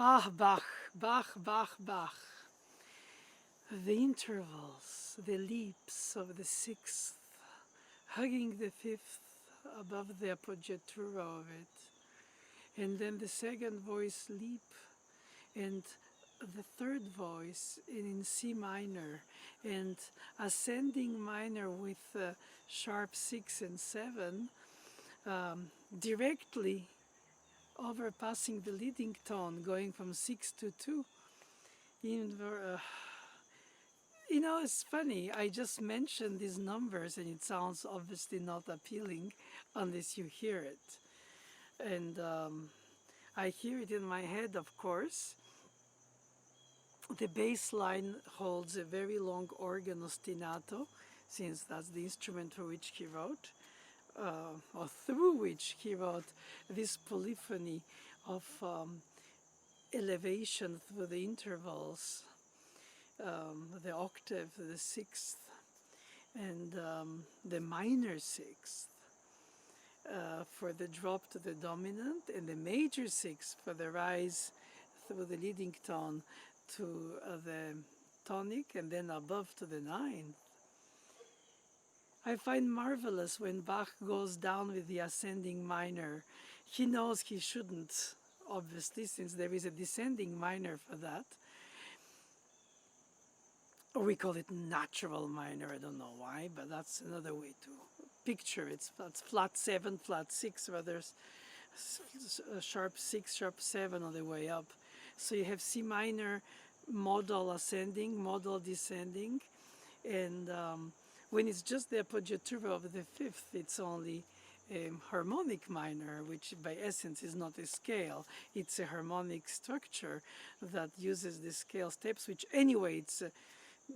Ah, Bach, Bach, Bach, Bach. The intervals, the leaps of the sixth, hugging the fifth above the appoggiatura of it. And then the second voice leap, and the third voice in C minor, and ascending minor with sharp 6 and 7, directly overpassing the leading tone, going from 6 to 2. You know, it's funny, I just mentioned these numbers and it sounds obviously not appealing unless you hear it. And I hear it in my head, of course. The bass line holds a very long organ ostinato, since that's the instrument for which he wrote, or through which he wrote this polyphony of elevation through the intervals, the octave, the sixth, and the minor sixth for the drop to the dominant, and the major sixth for the rise through the leading tone to the tonic, and then above to the ninth. I find marvelous when Bach goes down with the ascending minor. He knows he shouldn't, obviously, since there is a descending minor for that. Or we call it natural minor, I don't know why, but that's another way to picture it. That's flat 7, flat 6, rather sharp 6, sharp 7 on the way up. So you have C minor, modal ascending, modal descending, and when it's just the appoggiatura of the fifth, it's only a harmonic minor, which by essence is not a scale. It's a harmonic structure that uses the scale steps, which anyway, it's a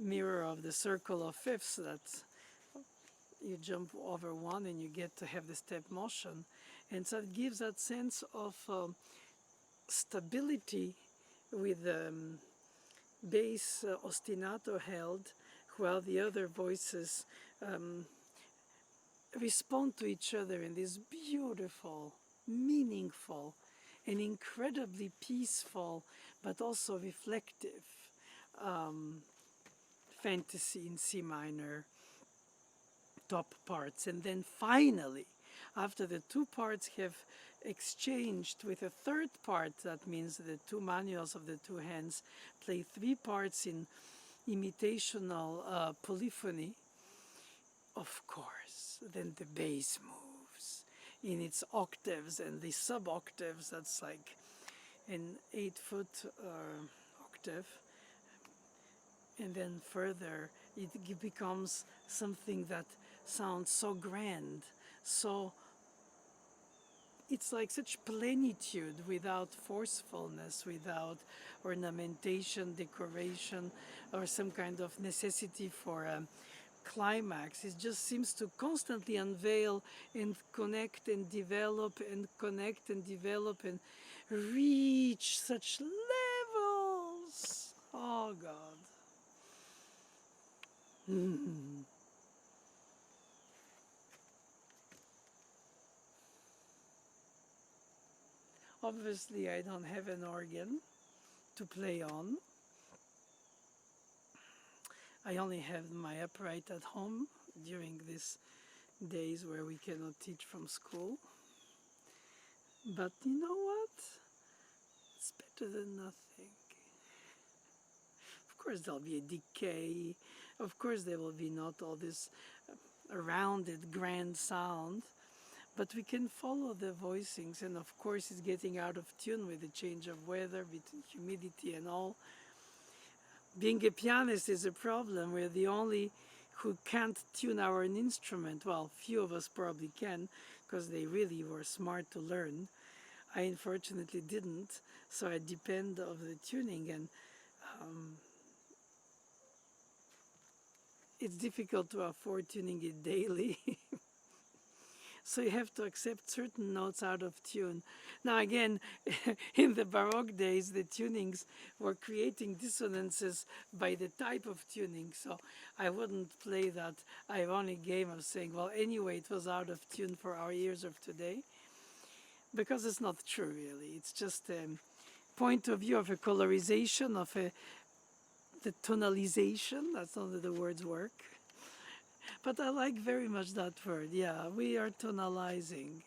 mirror of the circle of fifths, that you jump over one and you get to have the step motion. And so it gives that sense of stability with the bass ostinato held, while the other voices respond to each other in this beautiful, meaningful, and incredibly peaceful, but also reflective fantasy in C minor top parts. And then finally, after the two parts have exchanged with a third part, that means the two manuals of the two hands play three parts in imitational polyphony, of course, then the bass moves in its octaves and the sub-octaves. That's like an 8-foot octave. And then further, it becomes something that sounds so grand, so it's like such plenitude without forcefulness, without ornamentation, decoration, or some kind of necessity for a climax. It just seems to constantly unveil and connect and develop and connect and develop and reach such levels. Oh God. Obviously, I don't have an organ to play on. I only have my upright at home during these days where we cannot teach from school. But you know what? It's better than nothing. Of course, there'll be a decay. Of course, there will be not all this rounded, grand sound. But we can follow the voicings, and of course it's getting out of tune with the change of weather, with humidity and all. Being a pianist is a problem. We're the only who can't tune our own instrument. Well, few of us probably can, because they really were smart to learn. I unfortunately didn't, so I depend on the tuning, and it's difficult to afford tuning it daily. So you have to accept certain notes out of tune. Now again, in the Baroque days, the tunings were creating dissonances by the type of tuning. So I wouldn't play that ironic game of saying, well, anyway, it was out of tune for our ears of today. Because it's not true, really. It's just point of view of a colorization, of the tonalization. That's not that the words work. But I like very much that word. Yeah, we are tonalizing.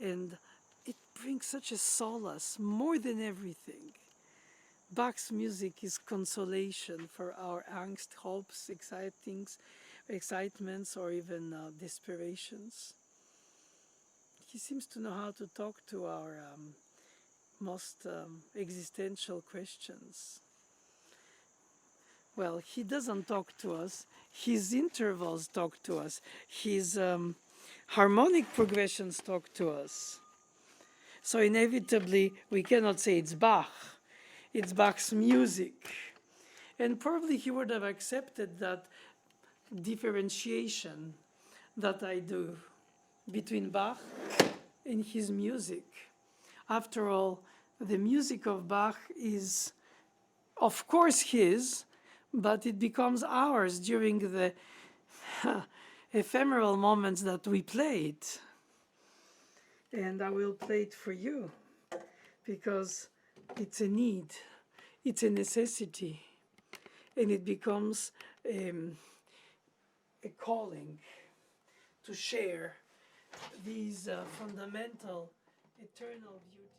And it brings such a solace more than everything. Bach's music is consolation for our angst, hopes, excitements, or even desperations. He seems to know how to talk to our most existential questions. Well, he doesn't talk to us. His intervals talk to us. His harmonic progressions talk to us. So inevitably, we cannot say it's Bach. It's Bach's music. And probably he would have accepted that differentiation that I do between Bach and his music. After all, the music of Bach is, of course, his, but it becomes ours during the ephemeral moments that we play it. And I will play it for you because it's a need, it's a necessity, and it becomes a calling to share these fundamental, eternal beauty.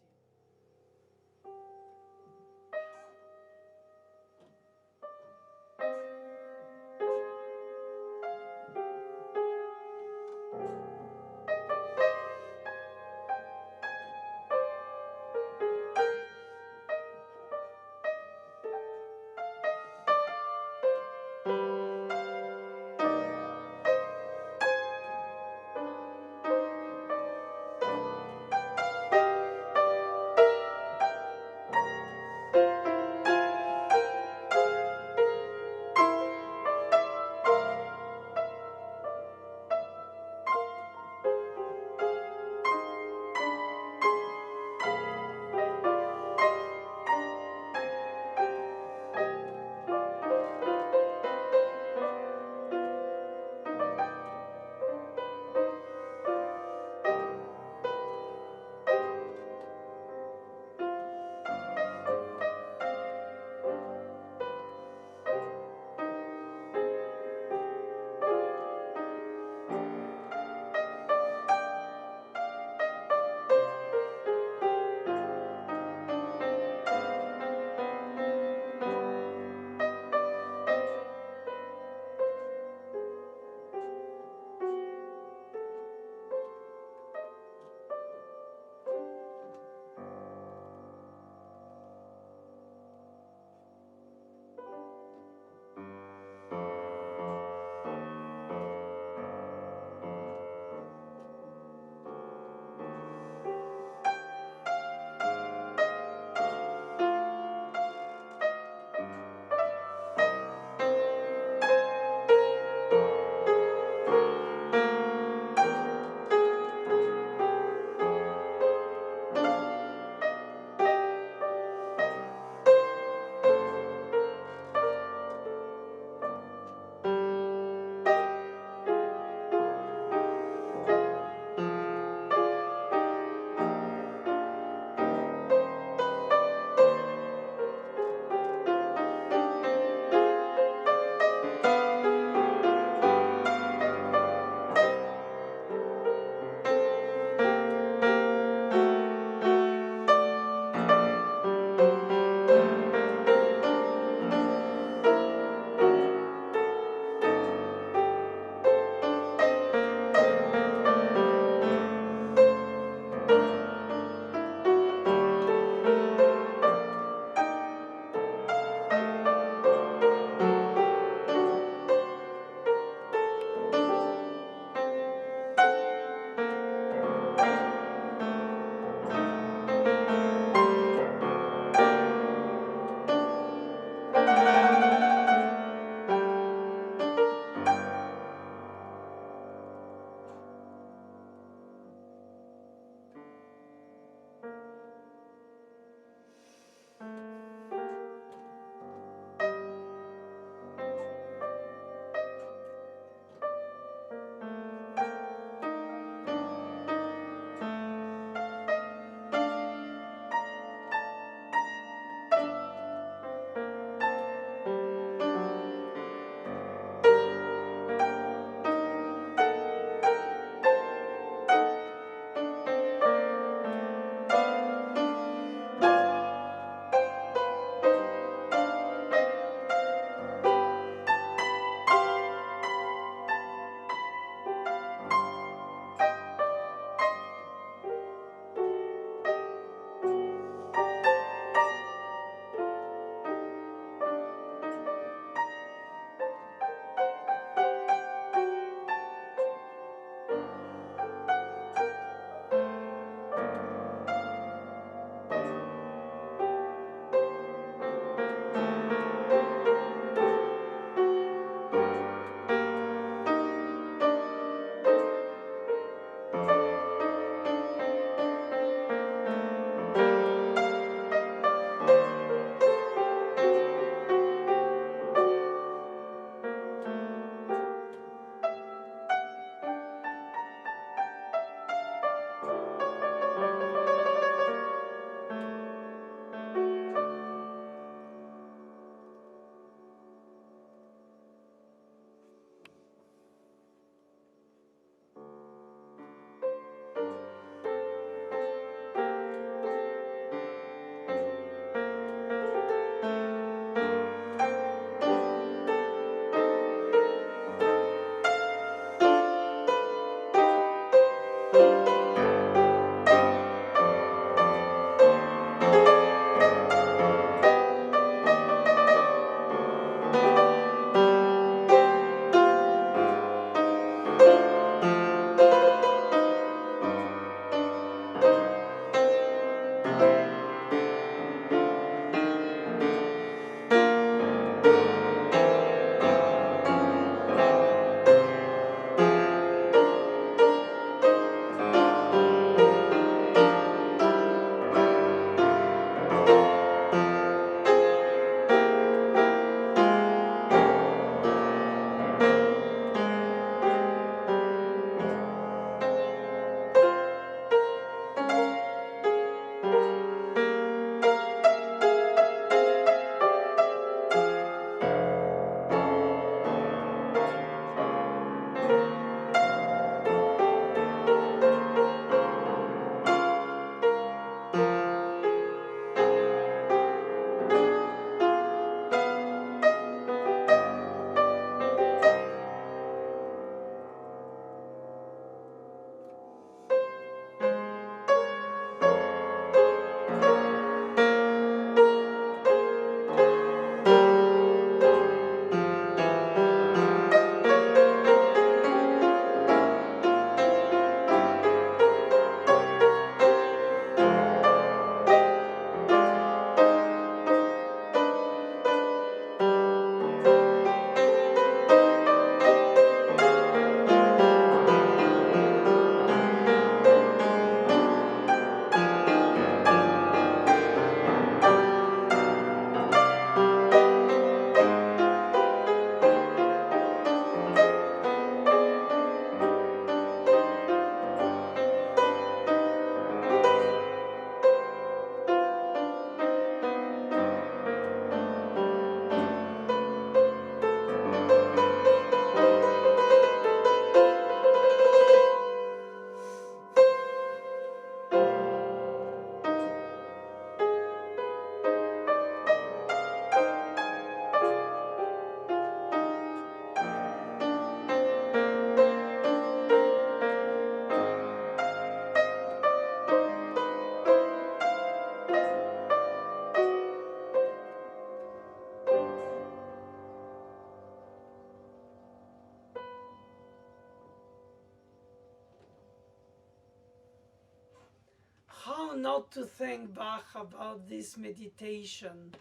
not to thank Bach about this meditation,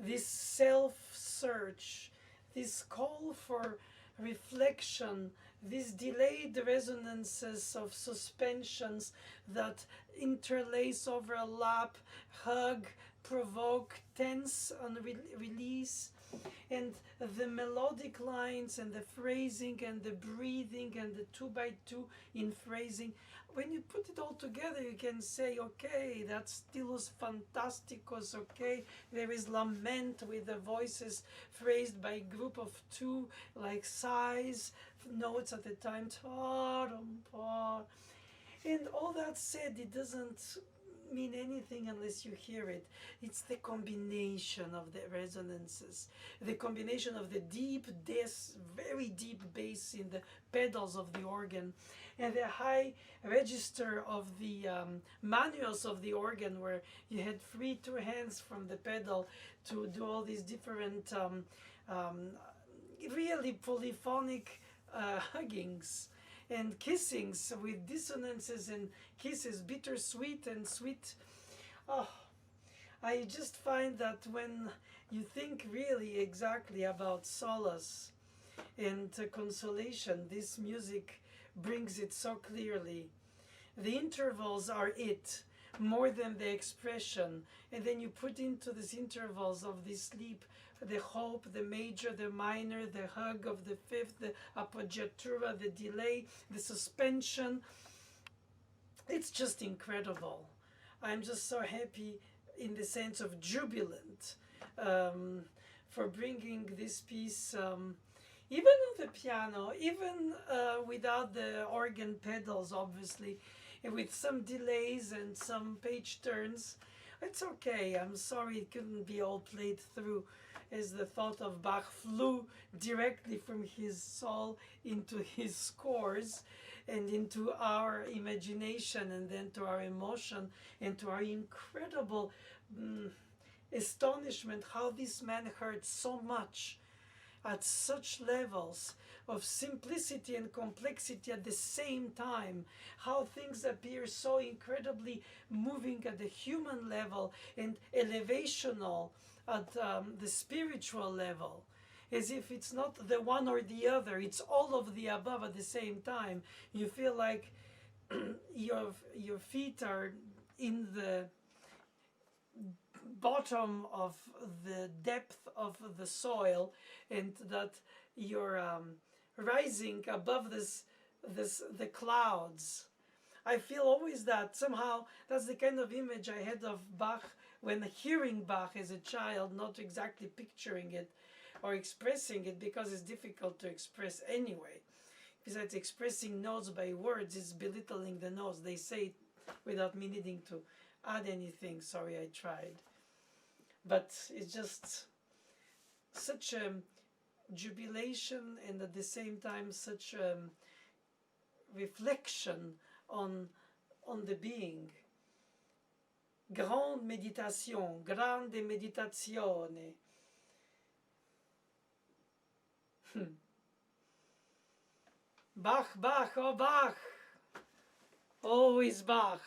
this self-search, this call for reflection, these delayed resonances of suspensions that interlace, overlap, hug, provoke, tense, and release, and the melodic lines and the phrasing and the breathing and the 2x2 in phrasing. When you put it all together, you can say, okay, that stilus fantasticus, okay, there is lament with the voices phrased by a group of two, like sighs, notes at a time, and all that said, it doesn't mean anything unless you hear it. It's the combination of the resonances, the combination of the deep, very deep bass in the pedals of the organ, and the high register of the manuals of the organ, where you had free two hands from the pedal to do all these different really polyphonic huggings and kissings with dissonances and kisses, bittersweet and sweet. Oh, I just find that when you think really exactly about solace and consolation, this music brings it so clearly. The intervals are it, more than the expression. And then you put into these intervals of the sleep the hope, the major, the minor, the hug of the fifth, the appoggiatura, the delay, the suspension. It's just incredible. I'm just so happy, in the sense of jubilant, for bringing this piece, even on the piano, even without the organ pedals, obviously, and with some delays and some page turns. It's okay. I'm sorry it couldn't be all played through, as the thought of Bach flew directly from his soul into his scores and into our imagination, and then to our emotion and to our incredible astonishment how this man heard so much at such levels of simplicity and complexity at the same time, how things appear so incredibly moving at the human level and elevational at the spiritual level, as if it's not the one or the other, it's all of the above at the same time. You feel like your feet are in the bottom of the depth of the soil, and that you're rising above the clouds. I feel always that somehow that's the kind of image I had of Bach when hearing Bach as a child, not exactly picturing it or expressing it, because it's difficult to express anyway. Besides, expressing notes by words is belittling the notes. They say it without me needing to add anything. Sorry, I tried. But it's just such a jubilation, and at the same time such a reflection on the being. Grande méditation, grande meditazione. Bach, Bach, oh Bach, always Bach.